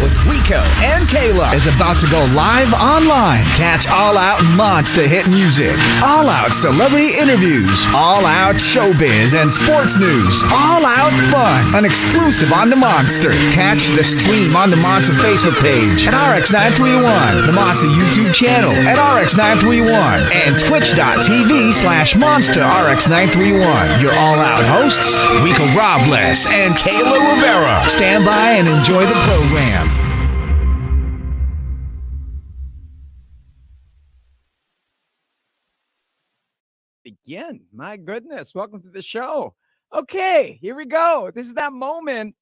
with Rico and Kayla is about to go live online. Catch All Out Monster hit music, All Out celebrity interviews, All Out showbiz and sports news, All Out fun, an exclusive on the Monster. Catch the stream on the Monster Facebook page at RX931, the Monster YouTube channel at RX931, and twitch.tv/Monster RX931. Your All Out hosts, Rico Robles and Kayla Rivera. Stand by and enjoy the program. Again, my goodness, welcome to the show. Okay, here we go. This is that moment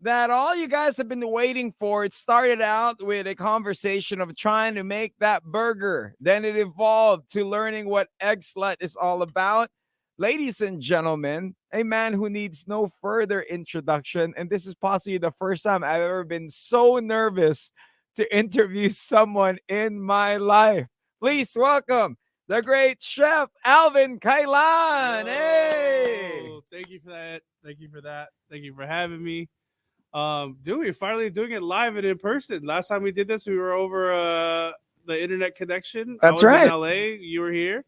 that all you guys have been waiting for. It started out with a conversation of trying to make that burger. Then it evolved to learning what egg slut is all about. Ladies and gentlemen, a man who needs no further introduction. And this is possibly the first time I've ever been so nervous to interview someone in my life. Please welcome the great chef, ALVIN CAILAN. Hey! Thank you for that. Thank you for that. Thank you for having me. Dude, we're finally doing it live and in person. Last time we did this, we were over the internet connection. That's I was right. in LA. You were here.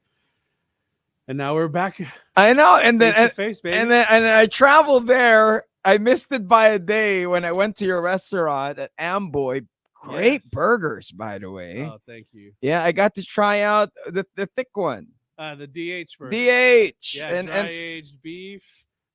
And now we're back. I know. And then face, baby. and I traveled there. I missed it by a day when I went to your restaurant at Amboy. Great burgers, by the way. Oh, thank you. Yeah, I got to try out the thick one. The DH burger. DH. Yeah, and dry-aged beef,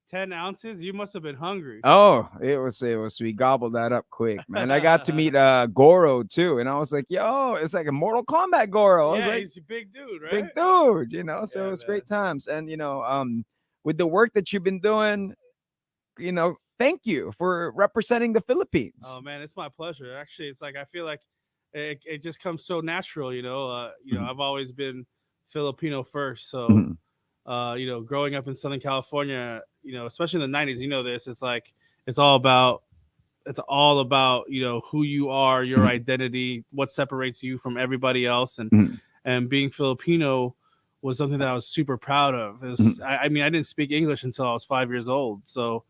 10 ounces. You must have been hungry. Oh, it was. We gobbled that up quick, man. I got to meet Goro too, and I was like, yo, it's like a Mortal Kombat Goro. I was like, he's a big dude, right? big dude, you know. So Yeah, it was man. great times, and with the work that you've been doing, thank you for representing the Philippines. Oh man, it's my pleasure. Actually, it's like I feel like it just comes so natural, I've always been Filipino first. So growing up in Southern California, especially in the 90s, this, it's like it's all about who you are, your identity, what separates you from everybody else, and being Filipino was something that I was super proud of. It was, I didn't speak English until I was 5 years old. So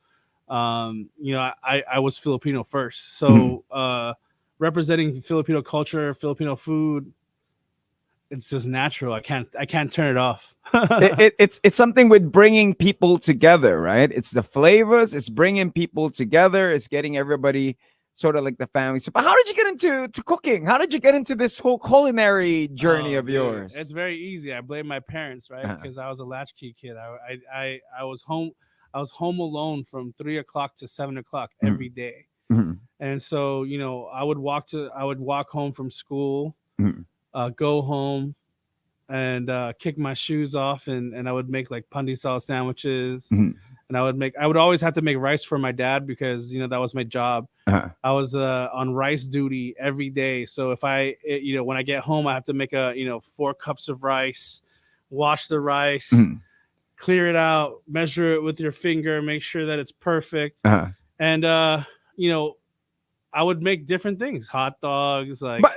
I was Filipino first. So representing Filipino culture, Filipino food, it's just natural. I can't turn it off. It's something with bringing people together, right? It's the flavors, it's bringing people together, it's getting everybody sort of like the family. So, but how did you get into cooking? How did you get into this whole culinary journey of yours? It's very easy. I blame my parents, right? Because I was a latchkey kid. I was home. I was home alone from 3 o'clock to 7 o'clock every day. And so, I would walk home from school, go home and kick my shoes off. And I would make like pandesal sandwiches. And I would always have to make rice for my dad because, that was my job. I was on rice duty every day. So if when I get home, I have to make 4 cups of rice, wash the rice, clear it out, measure it with your finger, make sure that it's perfect. And, I would make different things, hot dogs. But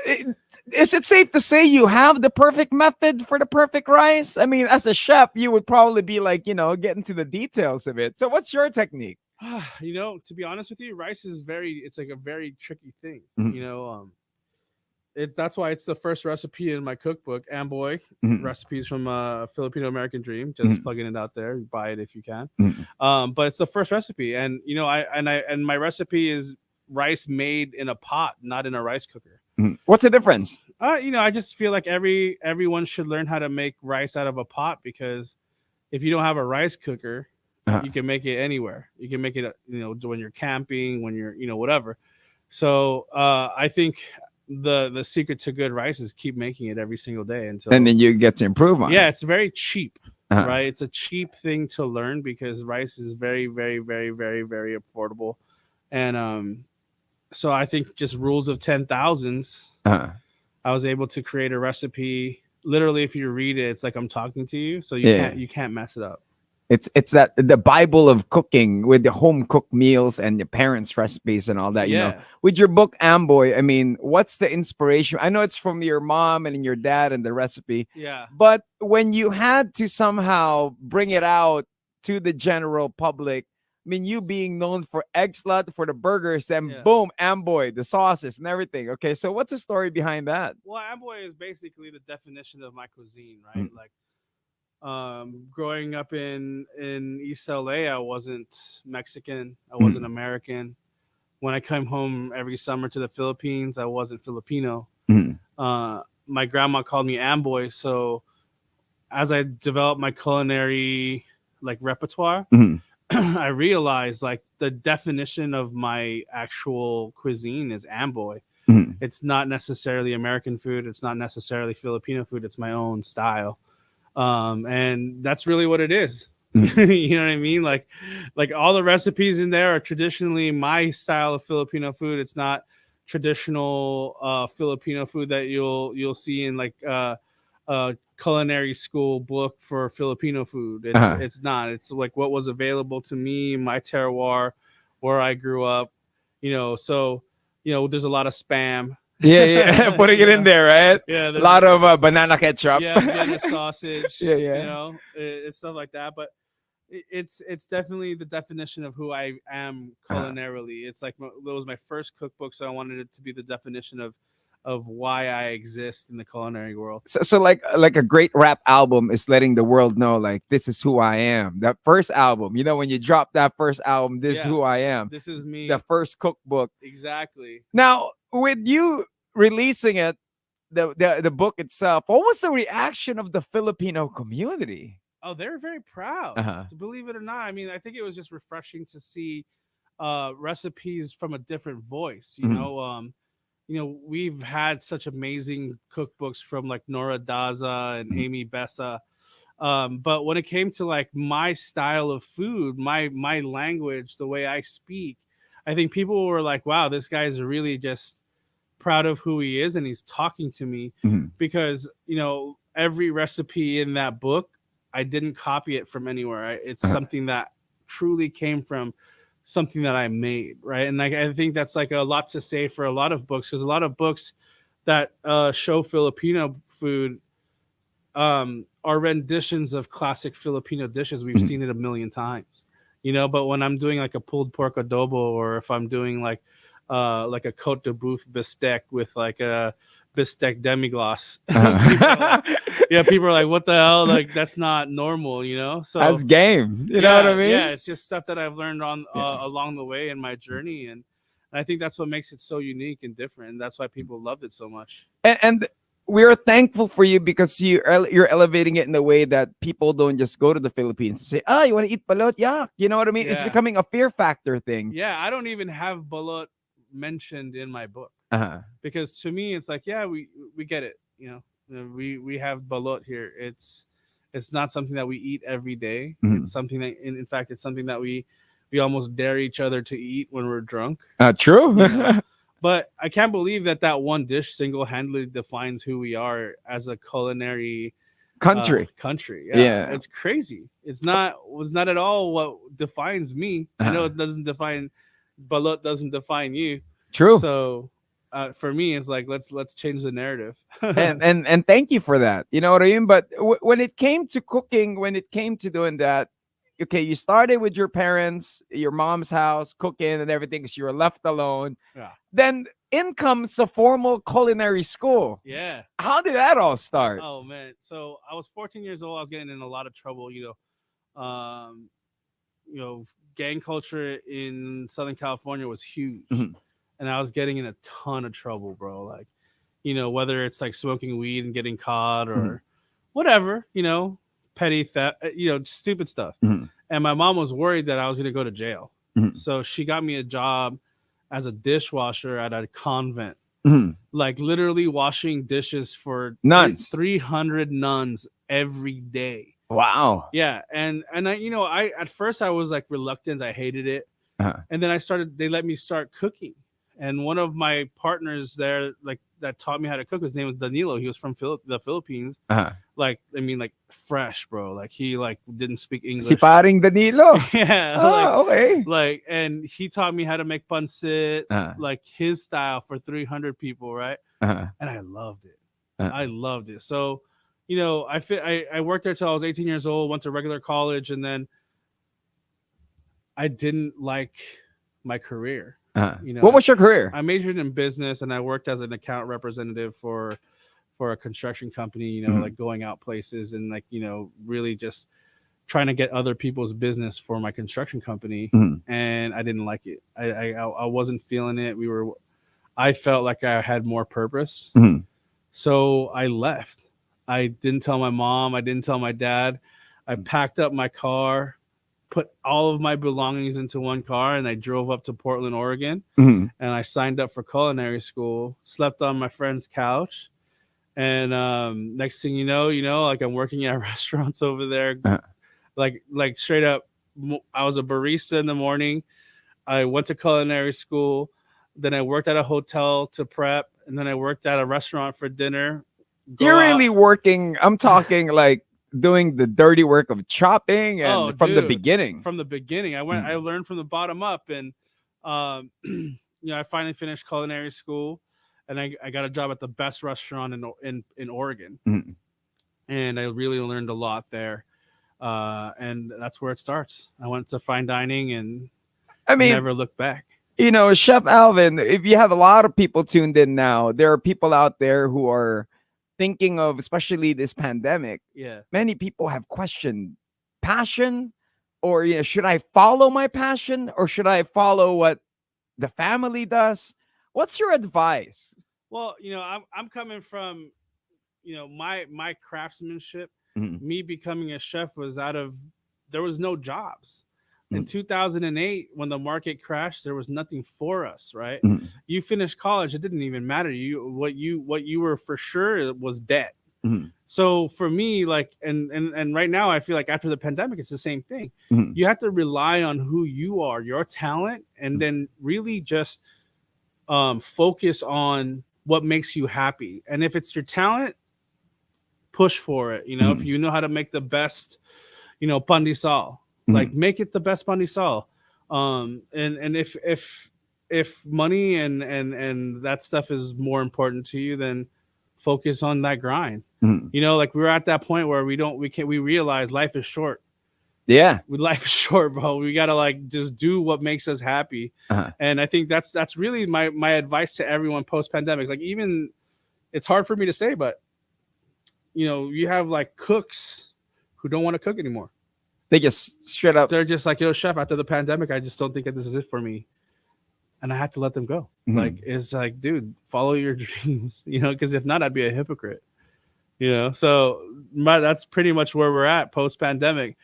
is it safe to say you have the perfect method for the perfect rice? I mean, as a chef, you would probably be like, getting to the details of it. So what's your technique? To be honest with you, rice is it's like a very tricky thing. That's why it's the first recipe in my cookbook, Amboy, recipes from Filipino American Dream. Just plugging it out there, buy it if you can. But it's the first recipe, and my recipe is rice made in a pot, not in a rice cooker. What's the difference? I just feel like everyone should learn how to make rice out of a pot, because if you don't have a rice cooker, you can make it anywhere. You can make it, when you're camping, when you're, whatever. So I think the secret to good rice is keep making it every single day and then you get to improve on it. Yeah, it's very cheap, right? It's a cheap thing to learn because rice is very, very, very, very, very affordable. And so I think just rules of 10,000s. I was able to create a recipe. Literally, if you read it, it's like I'm talking to you, so you can't mess it up. It's that the Bible of cooking with the home cooked meals and your parents' recipes and all that. With your book Amboy, I mean, what's the inspiration? I know it's from your mom and your dad and the recipe. Yeah. But when you had to somehow bring it out to the general public, mean, you being known for egg slut, for the burgers, and Yeah. boom, Amboy, the sauces and everything. Okay, so what's the story behind that? Well, Amboy is basically the definition of my cuisine, right? Like, growing up in East LA, I wasn't Mexican, I wasn't American. When I come home every summer to the Philippines, I wasn't Filipino. My grandma called me Amboy, so as I developed my culinary like repertoire, I realized like the definition of my actual cuisine is Amboy. It's not necessarily American food. It's not necessarily Filipino food. It's my own style. And that's really what it is. You know what I mean? Like all the recipes in there are traditionally my style of Filipino food. It's not traditional Filipino food that you'll see in like culinary school book for Filipino food. It's not. It's like what was available to me, my terroir, where I grew up. So there's a lot of spam. Yeah, putting it in there, right? Yeah, a lot of banana ketchup. Yeah, Vienna sausage. Yeah. It's stuff like that. But it's definitely the definition of who I am culinarily. It's like it was my first cookbook, so I wanted it to be the definition of why I exist in the culinary world. So like a great rap album is letting the world know, like, this is who I am. That first album, when you drop that first album, this is who I am. This is me. The first cookbook. Exactly. Now, with you releasing it, the book itself, what was the reaction of the Filipino community? Oh, they're very proud. To believe it or not. I mean, I think it was just refreshing to see recipes from a different voice. We've had such amazing cookbooks from like Nora Daza and Amy Bessa. But when it came to like my style of food, my language, the way I speak, I think people were like, wow, this guy's really just proud of who he is. And he's talking to me because, every recipe in that book, I didn't copy it from anywhere. It's something that truly came from something that I made, right? And I think that's like a lot to say for a lot of books, because a lot of books that show Filipino food are renditions of classic Filipino dishes. We've seen it a million times, but when I'm doing like a pulled pork adobo, or if I'm doing like a Côte de Boeuf bistec with like a bistec demi-glace, people are like, what the hell? Like, that's not normal, So that's game. You know what I mean? Yeah, it's just stuff that I've learned on along the way in my journey, and I think that's what makes it so unique and different, and that's why people loved it so much. And we're thankful for you, because you're elevating it in a way that people don't just go to the Philippines and say, "Oh, you want to eat balot?" Yeah, you know what I mean? It's becoming a fear factor thing. Yeah, I don't even have balot mentioned in my book, because to me it's like, yeah, we get it. We have balot here. It's not something that we eat every day. It's something that, in fact, it's something that we almost dare each other to eat when we're drunk. True. But I can't believe that one dish single-handedly defines who we are as a culinary country. Yeah, it's crazy. It was not at all what defines me. I know it doesn't define balot, doesn't define you. True. So for me, it's like, let's change the narrative. and thank you for that. You know what I mean? But when it came to cooking, when it came to doing that, okay, you started with your parents, your mom's house, cooking and everything, because you were left alone. Yeah. Then in comes the formal culinary school. Yeah. How did that all start? Oh man, so I was 14 years old. I was getting in a lot of trouble. Gang culture in Southern California was huge. And I was getting in a ton of trouble, bro. Like, whether it's like smoking weed and getting caught, or whatever, petty theft, stupid stuff. And my mom was worried that I was going to go to jail. So she got me a job as a dishwasher at a convent, like literally washing dishes for nuns, 300 nuns every day. Wow. Yeah. And I at first I was like reluctant. I hated it. And then they let me start cooking. And one of my partners there, like, that taught me how to cook, his name was Danilo. He was from the Philippines. Like, fresh, bro. Like, he didn't speak English. Si paring Danilo. Yeah. Okay. Like, and he taught me how to make pancit, like his style, for 300 people, right? And I loved it. I loved it. So, I worked there till I was 18 years old, went to regular college, and then I didn't like my career. You know, What was your career? I majored in business and I worked as an account representative for a construction company, you know, like going out places and like, you know, really just trying to get other people's business for my construction company. And I didn't like it. I wasn't feeling it. I felt like I had more purpose. So I left. I didn't tell my mom. I didn't tell my dad. I packed up my car, put all of my belongings into one car, and I drove up to Portland, Oregon. And I signed up for culinary school, slept on my friend's couch. And next thing you know, like I'm working at restaurants over there, like straight up. I was a barista in the morning. I went to culinary school. Then I worked at a hotel to prep, and then I worked at a restaurant for dinner. You're really working. I'm talking like doing the dirty work of chopping and from the beginning. From the beginning, I learned from the bottom up, and you know, I finally finished culinary school. And I got a job at the best restaurant in Oregon. And I really learned a lot there. And that's where it starts. I went to fine dining and never looked back. You know, Chef Alvin, if you have a lot of people tuned in now, there are people out there who are thinking of, especially this pandemic. Yeah. Many people have questioned passion, or, you know, should I follow my passion or should I follow what the family does? What's your advice? Well, you know, I'm coming from, you know, my craftsmanship. Me becoming a chef was there was no jobs. In 2008, when the market crashed, there was nothing for us, right? You finished college, it didn't even matter. What you were for sure was debt. So for me, like, and right now, I feel like after the pandemic, it's the same thing. You have to rely on who you are, your talent, and then really just focus on what makes you happy. And if it's your talent, push for it. You know, if you know how to make the best, you know, pan de sal, like make it the best pan de sal. And if money and that stuff is more important to you, then focus on that grind. You know, like we're at that point where we realize life is short. Yeah, life is short, bro. We gotta like just do what makes us happy. And I think that's really my advice to everyone post pandemic. Like, even it's hard for me to say, but you know, you have like cooks who don't want to cook anymore. They just straight up, they're just like, yo, chef, after the pandemic, I just don't think that this is it for me, and I had to let them go. Like, it's like, dude, follow your dreams, you know, because if not, I'd be a hypocrite, you know. So that's pretty much where we're at post pandemic.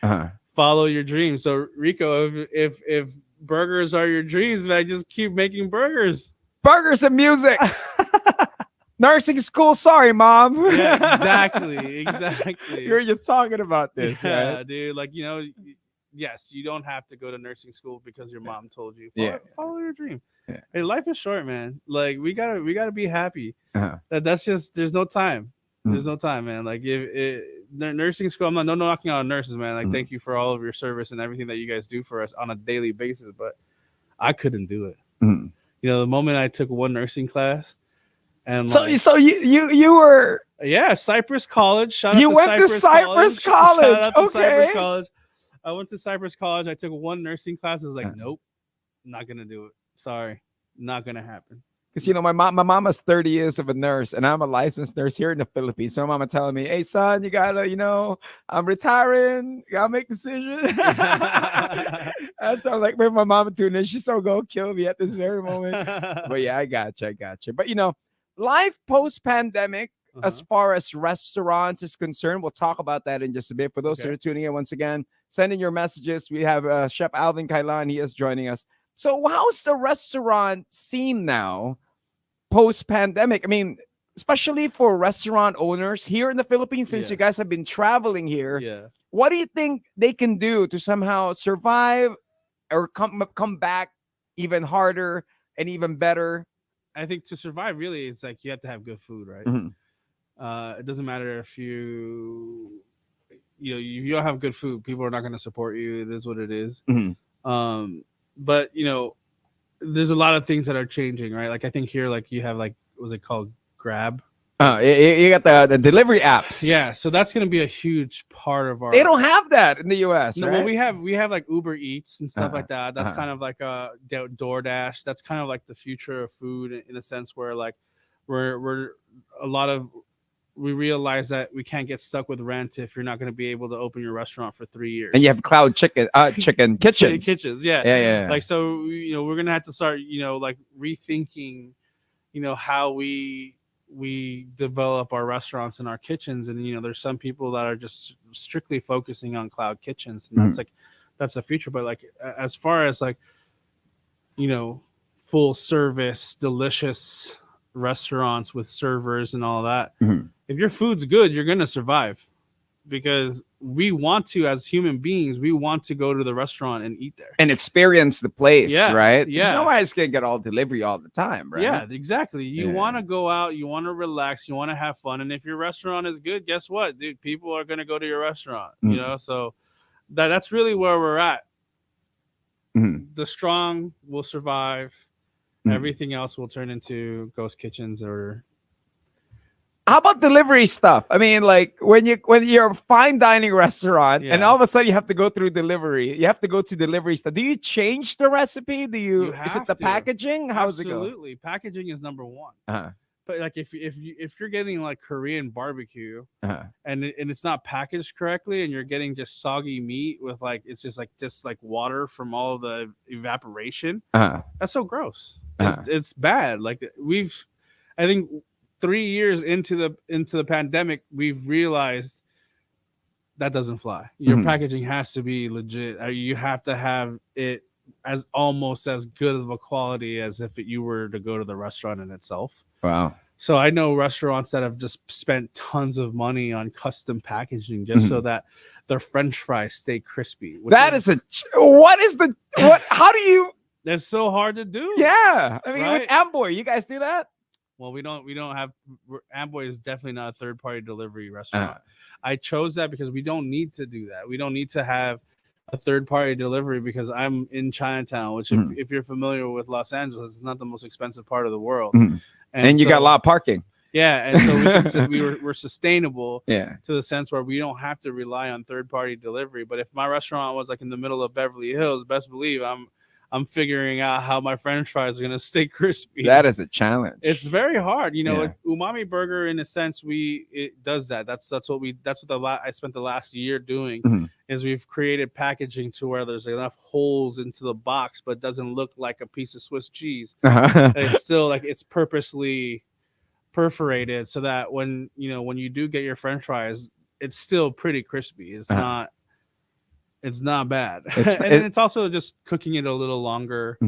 Follow your dreams. So Rico, if burgers are your dreams, man, just keep making burgers. Burgers and music. Nursing school, sorry, mom. Yeah, exactly. You're just talking about this, yeah, right? dude. Like, you know, yes, you don't have to go to nursing school because your mom told you. Follow your dream. Yeah. Hey, life is short, man. Like, we gotta be happy. That's just, there's no time. There's no time, man. Like, nursing school, I'm not knocking on nurses, man. Like, thank you for all of your service and everything that you guys do for us on a daily basis. But I couldn't do it. You know, the moment I took one nursing class, and so you were Cypress College. You went to Cypress College. Shout out to Okay. Cypress College. I went to Cypress College. I took one nursing class. I was like, nope, not gonna do it. Sorry, not gonna happen. Because, you know, my mom has 30 years of a nurse, and I'm a licensed nurse here in the Philippines. So my mama telling me, hey, son, you gotta, you know, I'm retiring. You gotta make decisions. And so I'm like, man, my mama tuning in. She's so gonna kill me at this very moment. But yeah, I got you. But, you know, life post-pandemic, as far as restaurants is concerned, we'll talk about that in just a bit. For those who are tuning in, once again, send in your messages. We have Chef ALVIN CAILAN. He is joining us. So how's the restaurant scene now post-pandemic? I mean, especially for restaurant owners here in the Philippines, since you guys have been traveling here, what do you think they can do to somehow survive or come back even harder and even better? I think to survive, really, it's like you have to have good food, right? It doesn't matter if you don't have good food, people are not going to support you. It is what it is. But, you know, there's a lot of things that are changing, right? Like, I think here, like, you have, like, what's it called? Grab. You got the delivery apps. Yeah, so that's going to be a huge part of our. They don't have that in the U.S. No, right? well, we have like Uber Eats and stuff like that. That's uh-huh. kind of like a DoorDash. That's kind of like the future of food in a sense where like we're a lot of we realize that we can't get stuck with rent if you're not going to be able to open your restaurant for 3 years. And you have cloud chicken kitchens. Kitchens, yeah. Yeah. Like, so, we're going to have to start, like rethinking, how we develop our restaurants and our kitchens. And, there's some people that are just strictly focusing on cloud kitchens. And that's the future. But like, as far as like, full service, delicious restaurants with servers and all that, if your food's good, you're going to survive, because we want to, as human beings, we want to go to the restaurant and eat there and experience the place, right? Yeah. Nobody's going to get all delivery all the time, right? Yeah, exactly. You want to go out, you want to relax, you want to have fun. And if your restaurant is good, guess what, dude? People are going to go to your restaurant, so that's really where we're at. The strong will survive. Everything else will turn into ghost kitchens. Or how about delivery stuff? I mean, like when you're a fine dining restaurant and all of a sudden you have to go through delivery, you have to go to delivery stuff. Do you change the recipe? Is it the packaging? How's it go? Absolutely, packaging is number one. But like if you're getting like Korean barbecue and it's not packaged correctly, and you're getting just soggy meat with like it's just like water from all of the evaporation, that's so gross. It's bad. Like I think 3 years into the pandemic, we've realized that doesn't fly. Your packaging has to be legit. You have to have it as almost as good of a quality as if you were to go to the restaurant in itself. Wow. So I know restaurants that have just spent tons of money on custom packaging just so that their French fries stay crispy. How do you? That's so hard to do. Yeah. I mean, with Amboy, you guys do that? Well, we don't have. Amboy is definitely not a third-party delivery restaurant. I chose that because we don't need to do that. We don't need to have a third-party delivery, because I'm in Chinatown, which if you're familiar with Los Angeles, it's not the most expensive part of the world. And you got a lot of parking. Yeah, and so we're sustainable to the sense where we don't have to rely on third-party delivery. But if my restaurant was like in the middle of Beverly Hills, best believe I'm figuring out how my French fries are gonna stay crispy. That is a challenge. It's very hard, Umami Burger, in a sense, it does that. That's what I spent the last year doing. Is we've created packaging to where there's enough holes into the box, but it doesn't look like a piece of Swiss cheese. It's still like it's purposely perforated so that when you do get your French fries, it's still pretty crispy. It's not bad. It's also just cooking it a little longer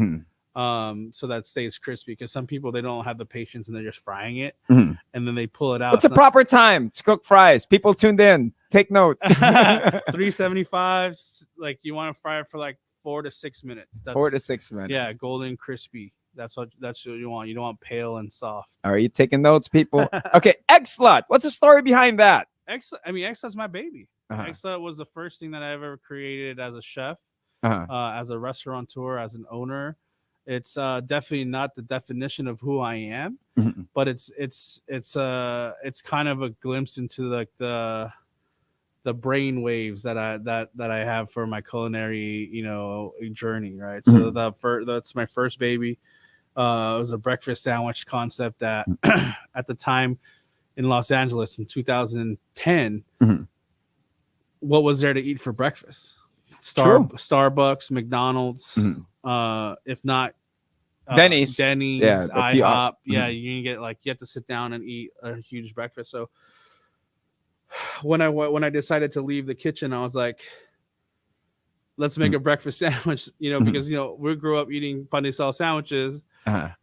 so that it stays crispy, because some people, they don't have the patience and they're just frying it and then they pull it out. What's the proper time to cook fries? People tuned in, take note. 375. Like, you want to fry it for like 4 to 6 minutes. 4 to 6 minutes. Yeah, golden crispy. That's what you want. You don't want pale and soft. Are you taking notes, people? Okay, X-Slut. What's the story behind that? X-Slut's my baby. X-Slut was the first thing that I ever created as a chef, as a restaurateur, as an owner. It's definitely not the definition of who I am, but it's kind of a glimpse into like the brain waves that I have for my culinary journey, right? So that's my first baby. It was a breakfast sandwich concept that at the time in Los Angeles in 2010. What was there to eat for breakfast? Starbucks, McDonald's, if not Denny's, IHOP. Yeah, you have to sit down and eat a huge breakfast. So when I decided to leave the kitchen, I was like, let's make a breakfast sandwich, because we grew up eating pan de sal sandwiches.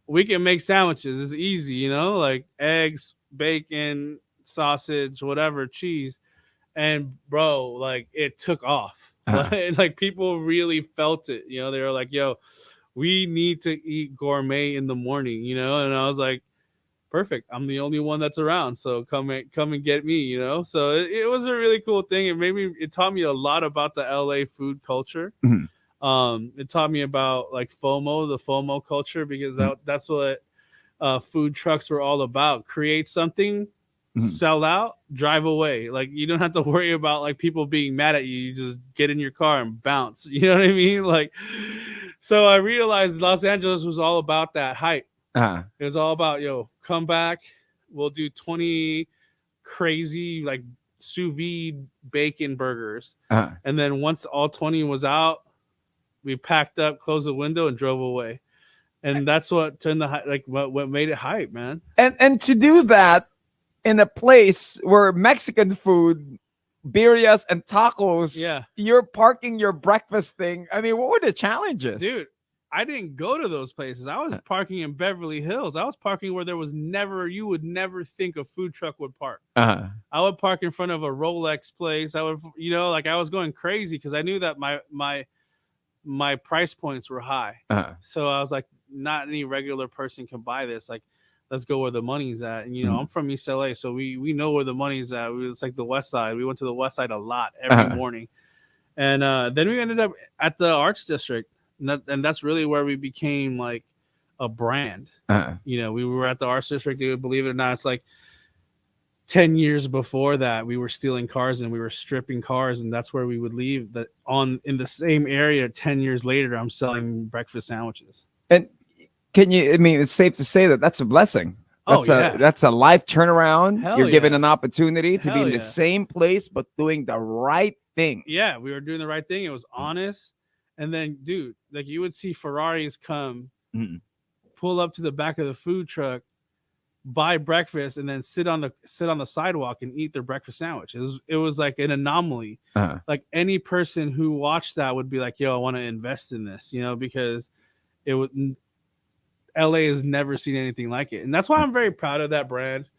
We can make sandwiches. It's easy, like eggs, bacon, sausage, whatever, cheese. And bro, like, it took off. Like, people really felt it. They were like, yo, we need to eat gourmet in the morning, and I was like, perfect. I'm the only one that's around, so come and get me, So it was a really cool thing. It taught me a lot about the LA food culture. It taught me about like the FOMO culture, because that's what food trucks were all about. Create something sell out, drive away. Like you don't have to worry about like people being mad at you. You just get in your car and bounce. You know what I mean? Like, so I realized Los Angeles was all about that hype. It was all about, yo, come back. We'll do 20 crazy like sous vide bacon burgers. And then once all 20 was out, we packed up, closed the window, and drove away. And that's what turned the like what made it hype, man. And to do that in a place where Mexican food, birrias and tacos, you're parking your breakfast thing. I mean, what were the challenges? Dude, I didn't go to those places. I was parking in Beverly Hills. I was parking where there was you would never think a food truck would park. I would park in front of a Rolex place. I would, like I was going crazy because I knew that my price points were high. So I was like, not any regular person can buy this. Like, let's go where the money's at. And, I'm from East LA, so we know where the money's at. It's like the West Side. We went to the West Side a lot every morning. And then we ended up at the Arts District. And that's really where we became like a brand. We were at the Arts District, dude. Believe it or not, it's like 10 years before that, we were stealing cars and we were stripping cars, and that's where we would leave. That in the same area 10 years later, I'm selling breakfast sandwiches. And it's safe to say that that's a blessing. That's a life turnaround. You're given an opportunity to be in the same place, but doing the right thing. Yeah, we were doing the right thing. It was honest. And then, dude, like you would see Ferraris come, pull up to the back of the food truck, buy breakfast, and then sit on the sidewalk and eat their breakfast sandwich. It was like an anomaly. Like any person who watched that would be like, "Yo, I want to invest in this," because it would. LA has never seen anything like it, and that's why I'm very proud of that brand.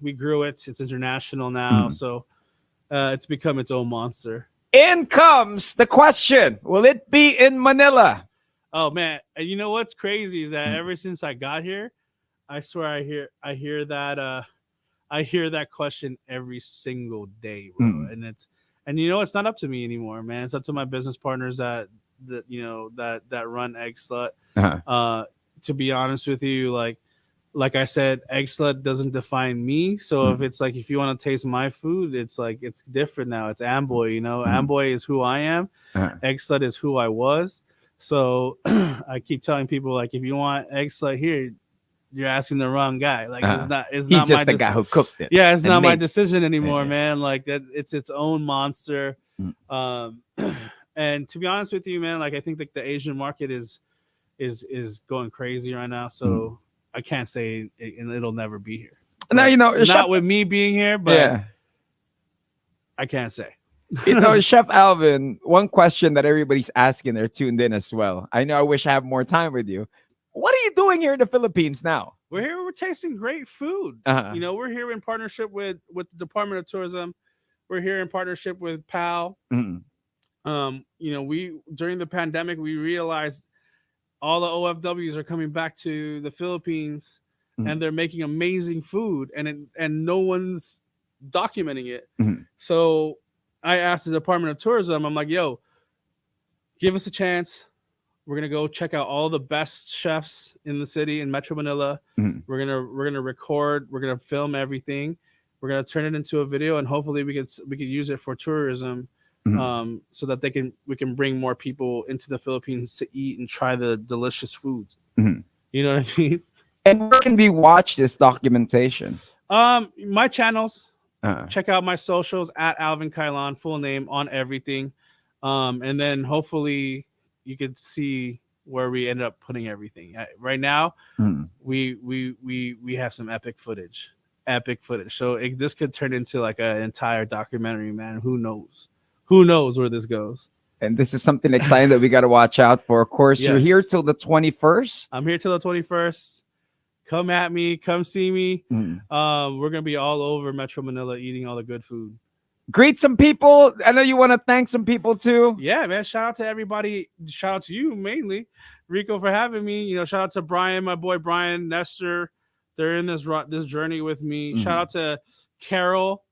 We grew it; it's international now, so it's become its own monster. In comes the question: will it be in Manila? Oh man, and you know what's crazy is that ever since I got here, I swear I hear that question every single day, bro. And it's not up to me anymore, man. It's up to my business partners that run Egg Slut. To be honest with you, like I said, Egg Slut doesn't define me. So if you want to taste my food, it's like it's different now. It's Amboy, Amboy is who I am. Egg Slut is who I was. So I keep telling people, like, if you want Egg Slut here, you're asking the wrong guy. Like he's not just the guy who cooked it. Yeah, it's not my decision anymore, man. Like that, it's its own monster. And to be honest with you, man, like I think like the Asian market is going crazy right now. So I can't say it'll never be here. Now not with me being here, but I can't say. Chef Alvin, one question that everybody's asking, they're tuned in as well. I know I wish I had more time with you. What are you doing here in the Philippines now? We're here. We're tasting great food. We're here in partnership with the Department of Tourism. We're here in partnership with PAL. We during the pandemic, we realized all the OFWs are coming back to the Philippines and they're making amazing food and no one's documenting it. So I asked the Department of Tourism, I'm like, yo, give us a chance. We're gonna go check out all the best chefs in the city in Metro Manila. We're gonna record. We're gonna film everything. We're gonna turn it into a video, and hopefully we could use it for tourism, so that we can bring more people into the Philippines to eat and try the delicious foods. You know what I mean? And where can we watch this documentation? My channels. Check out my socials at ALVIN CAILAN, full name on everything, and then hopefully you could see where we end up putting everything. Right now, we have some epic footage. So this could turn into like an entire documentary, man. Who knows? Who knows where this goes? And this is something exciting that we got to watch out for. Of course, you're here till the 21st. I'm here till the 21st. Come at me. Come see me. We're gonna be all over Metro Manila eating all the good food. Greet some people. I know you want to thank some people too. Yeah, man. Shout out to everybody. Shout out to you mainly, Rico, for having me. Shout out to Brian, my boy Brian, Nestor. They're in this journey with me. Shout out to Carol,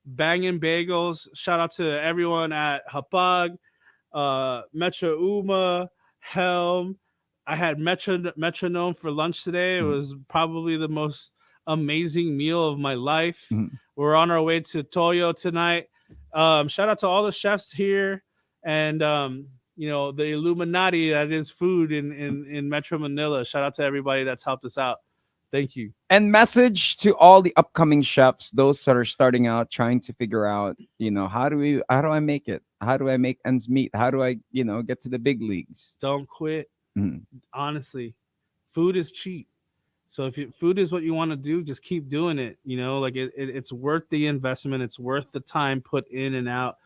Bangin' Bagels. Shout out to everyone at Hapag, Metro Uma, Helm. I had Metronome for lunch today. It was probably the most amazing meal of my life. We're on our way to Toyo tonight. Shout out to all the chefs here, and you know, the Illuminati that is food in Metro Manila. Shout out to everybody that's helped us out. Thank you. And message to all the upcoming chefs, those that are starting out, trying to figure out, you know, how do I make it? How do I make ends meet? How do I, you know, get to the big leagues? Don't quit. Honestly, food is cheap. So if food is what you want to do, just keep doing it. You know, like it's worth the investment. It's worth the time put in and out.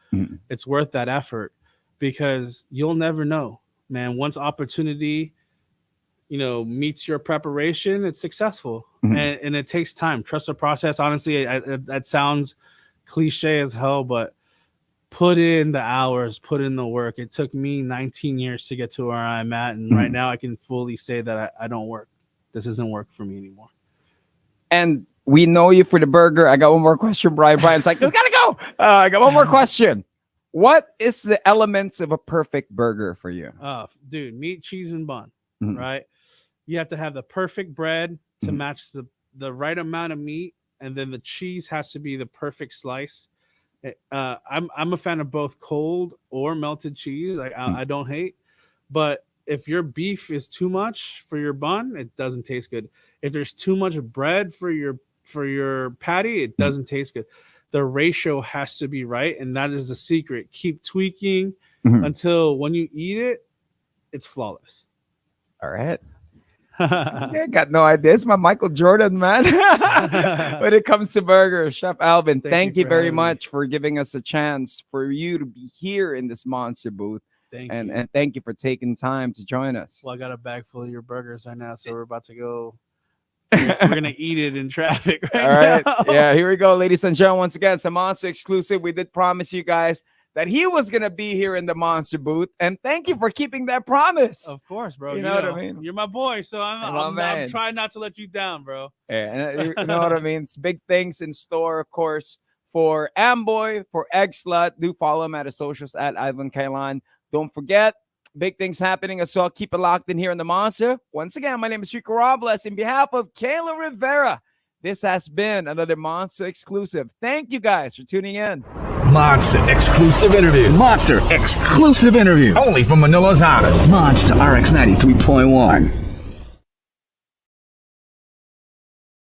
It's worth that effort, because you'll never know, man. Once opportunity, you know, meets your preparation, it's successful. And it takes time. Trust the process. Honestly, that sounds cliche as hell, but put in the hours, put in the work. It took me 19 years to get to where I'm at. And right now I can fully say that I don't work. This isn't work for me anymore. And we know you for the burger. I got one more question, Brian. Brian's like, you gotta go. I got one more question. What is the elements of a perfect burger for you? Dude, meat, cheese, and bun, right? You have to have the perfect bread to match the right amount of meat, and then the cheese has to be the perfect slice. I'm a fan of both cold or melted cheese. Like I don't hate, but if your beef is too much for your bun, it doesn't taste good. If there's too much bread for your patty, it doesn't taste good. The ratio has to be right, and that is the secret. Keep tweaking until when you eat it, it's flawless. All right. I got no idea. It's my Michael Jordan, man. When it comes to burgers, Chef Alvin, thank you very much for giving us a chance for you to be here in this Monster booth. And thank you for taking time to join us. Well, I got a bag full of your burgers right now, so we're about to go. We're gonna eat it in traffic right now. Yeah, here we go, ladies and gentlemen. Once again, it's a Monster exclusive. We did promise you guys that he was gonna be here in the Monster booth, and thank you for keeping that promise. Of course, bro. You know what I mean? You're my boy, so I'm trying not to let you down, bro. Yeah, and you know what I mean? It's big things in store, of course, for Amboy, for Eggslut. Do follow him at his socials at ALVIN CAILAN. Don't forget, big things happening as well. Keep it locked in here in the Monster. Once again, my name is Rico. In behalf of Kayla Rivera, this has been another Monster exclusive. Thank you guys for tuning in. Monster exclusive interview. Monster exclusive interview. Only from Manila's hottest. Monster RX93.1.